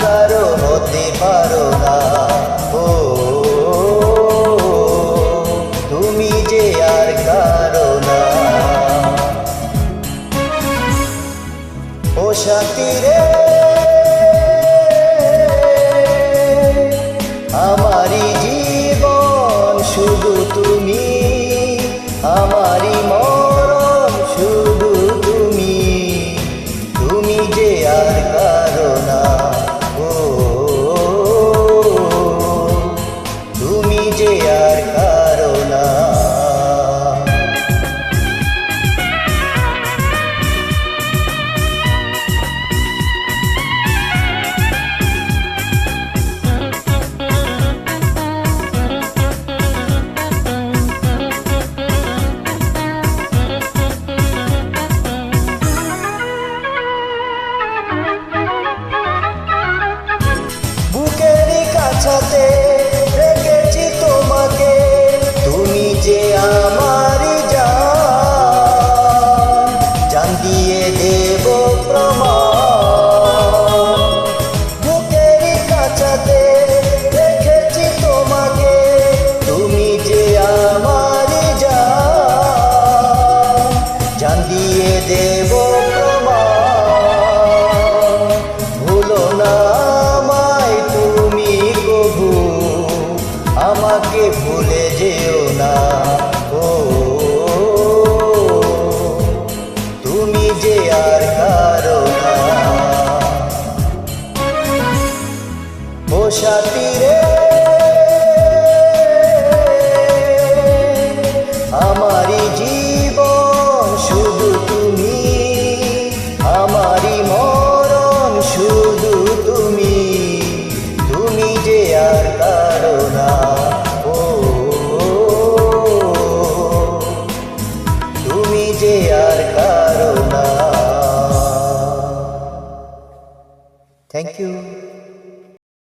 কারো হতে পারো না। ও তুমি যে আর কারো না। ও সাথী রে, আমারি জীবন শুধু তুমি, আমারি মরণ শুধু তুমি, তুমি যে আর কারো না। ও তুমি যে আর কারো না। কাছাতে রেখেছি তোমাকে, তুমি যে আমার জান, জান দিয়ে দেব প্রমাণ। বুকেরই কাছাতে রেখেছি তোমাকে, তুমি যে আমার জান, জান দিয়ে দেব প্রমাণ। ভুলো না আমাকে ভুলে যেও না। ও তুমি যে আর কারো না। ও সাথী রে, আমারি জীবন শুধু তুমি, আমারি মরণ শুধু তুমি, তুমি যে আর কারো না। ও তুমি যে আর কারো না। Thank you.